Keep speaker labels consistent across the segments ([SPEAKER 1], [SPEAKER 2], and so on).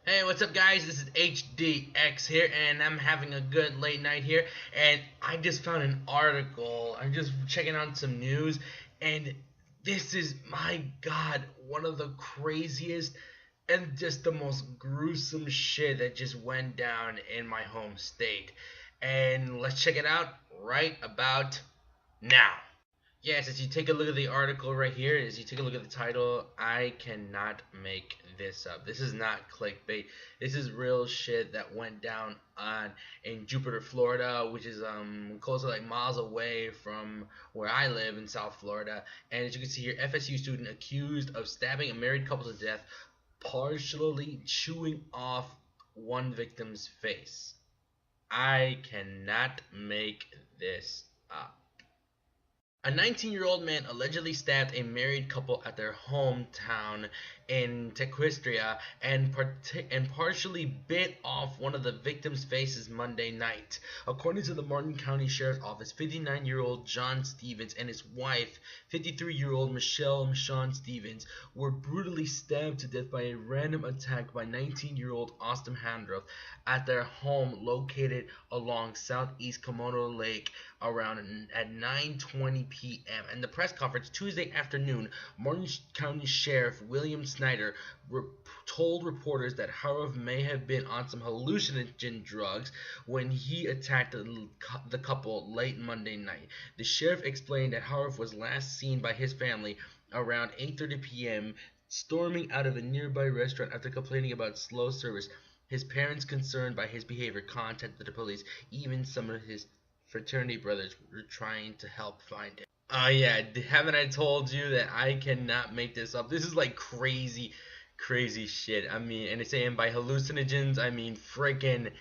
[SPEAKER 1] Hey, what's up, guys? This is HDX here, and I'm having a good late night here. And I just found an article. I'm just checking out some news, and this is, my God, one of the craziest and just the most gruesome shit that just went down in my home state. And let's check it out right about now. Yes, as you take a look at the article right here, as you take a look at the title, I cannot make this up. This is not clickbait. This is real shit that went down on in Jupiter, Florida, which is close to like miles away from where I live in South Florida. And as you can see here, FSU student accused of stabbing a married couple to death, partially chewing off one victim's face. I cannot make this up. A 19-year-old man allegedly stabbed a married couple at their hometown in Tequistria and partially bit off one of the victims' faces Monday night. According to the Martin County Sheriff's Office, 59-year-old John Stevens and his wife, 53-year-old Michonne Stevens, were brutally stabbed to death by a random attack by 19-year-old Austin Harruroff at their home located along southeast Komodo Lake around at 9:20 p.m. In the press conference Tuesday afternoon, Martin County Sheriff William Snyder told reporters that Harruroff may have been on some hallucinogen drugs when he attacked the couple late Monday night. The sheriff explained that Harruroff was last seen by his family around 8:30 p.m. storming out of a nearby restaurant after complaining about slow service. His parents, concerned by his behavior, contacted the police. Even some of his fraternity brothers were trying to help find him. Oh yeah, haven't I told you that I cannot make this up? This is like crazy, crazy shit. I mean, and it's saying by hallucinogens, I mean freaking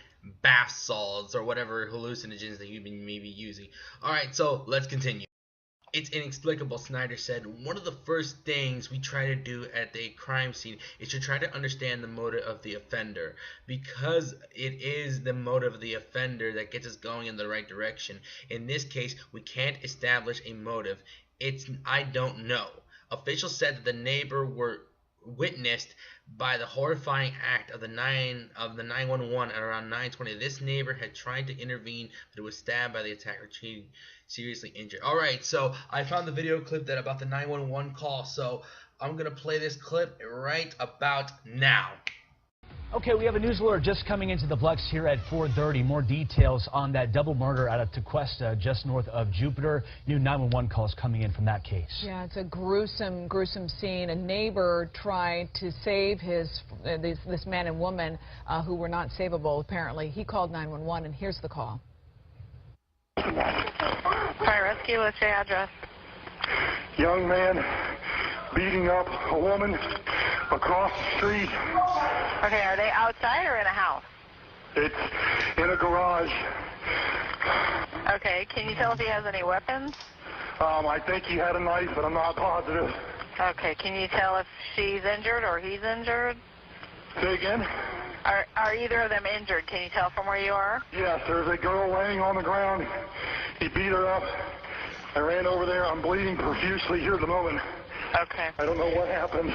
[SPEAKER 1] bath salts or whatever hallucinogens that you've been maybe using. Alright, so let's continue. It's inexplicable, Snyder said. One of the first things we try to do at the crime scene is to try to understand the motive of the offender, because it is the motive of the offender that gets us going in the right direction. In this case, we can't establish a motive. I don't know. Officials said that the neighbor were witnessed by the horrifying act of the 911 at around 9:20. This neighbor had tried to intervene, but was stabbed by the attacker, seriously injured. All right, so I found the video clip that about the 911 call, so I'm gonna play this clip right about now.
[SPEAKER 2] Okay, we have a news alert just coming into the Plex here at 4:30. More details on that double murder out of Tequesta, just north of Jupiter. New 911 calls coming in from that case.
[SPEAKER 3] Yeah, it's a gruesome scene. A neighbor tried to save this man and woman who were not savable, apparently. He called 911, and here's the call.
[SPEAKER 4] Fire rescue, what's your address?
[SPEAKER 5] Young man beating up a woman across the street.
[SPEAKER 4] Okay, are they outside or in a house?
[SPEAKER 5] It's in a garage.
[SPEAKER 4] Okay, can you tell if he has any weapons?
[SPEAKER 5] I think he had a knife, but I'm not positive.
[SPEAKER 4] Okay, can you tell if she's injured or he's injured?
[SPEAKER 5] Say again?
[SPEAKER 4] Are either of them injured? Can you tell from where you are?
[SPEAKER 5] Yes, there's a girl laying on the ground. He beat her up. I ran over there. I'm bleeding profusely here at the moment.
[SPEAKER 4] Okay.
[SPEAKER 5] I don't know what happened.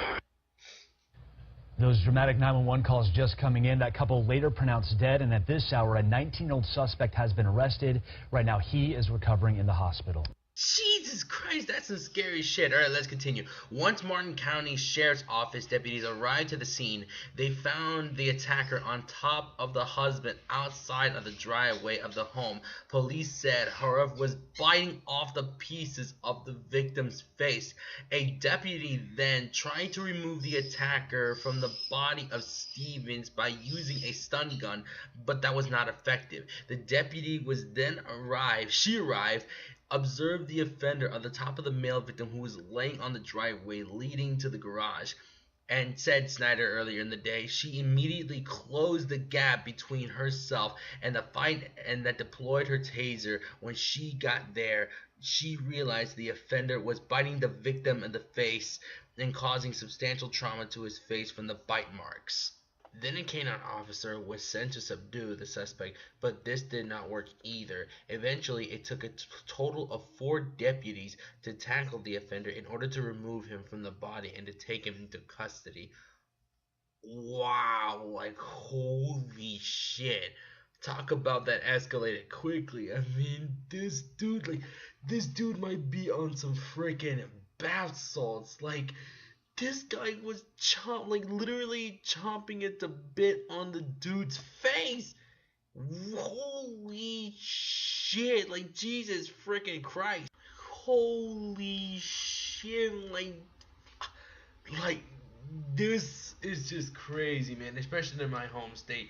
[SPEAKER 2] Those dramatic 911 calls just coming in. That couple later pronounced dead, and at this hour, a 19-year-old suspect has been arrested. Right now, he is recovering in the hospital.
[SPEAKER 1] Jesus Christ, that's some scary shit. Alright, let's continue. Once Martin County Sheriff's Office deputies arrived to the scene, they found the attacker on top of the husband outside of the driveway of the home. Police said Harruroff was biting off the pieces of the victim's face. A deputy then tried to remove the attacker from the body of Stevens by using a stun gun, but that was not effective. The deputy was then arrived, observed the offender on the top of the male victim who was laying on the driveway leading to the garage, and said, Snyder, earlier in the day, she immediately closed the gap between herself and the fight and that deployed her taser. When she got there, she realized the offender was biting the victim in the face and causing substantial trauma to his face from the bite marks. Then a canine officer was sent to subdue the suspect, but this did not work either. Eventually, it took a total of 4 deputies to tackle the offender in order to remove him from the body and to take him into custody. wow, like holy shit. Talk about that escalated quickly. I mean, this dude might be on some freaking bath salts. Like, this guy was literally chomping at the bit on the dude's face. Holy shit, like Jesus freaking Christ. Holy shit, like this is just crazy, man, especially in my home state.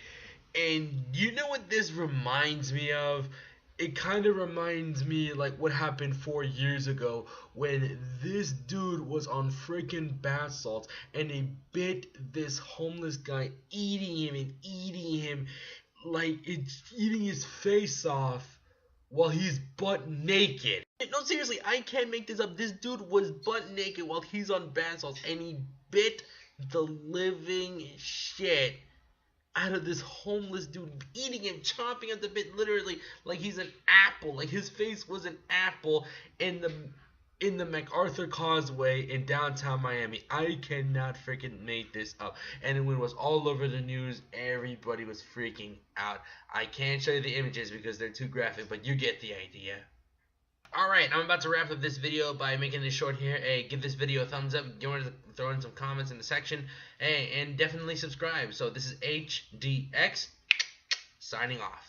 [SPEAKER 1] And you know what this reminds me of? It kind of reminds me like what happened 4 years ago when this dude was on freaking bath salts and he bit this homeless guy, eating him like it's eating his face off while he's butt naked. No, seriously, I can't make this up. This dude was butt naked while he's on bath salts and he bit the living shit out of this homeless dude, eating him, chomping at the bit, literally like he's an apple. Like his face was an apple in the MacArthur Causeway in downtown Miami. I cannot freaking make this up. And when it was all over the news, everybody was freaking out. I can't show you the images because they're too graphic, but you get the idea. Alright, I'm about to wrap up this video by making this short here. Hey, give this video a thumbs up. You want to throw in some comments in the section. Hey, and definitely subscribe. So this is HDX signing off.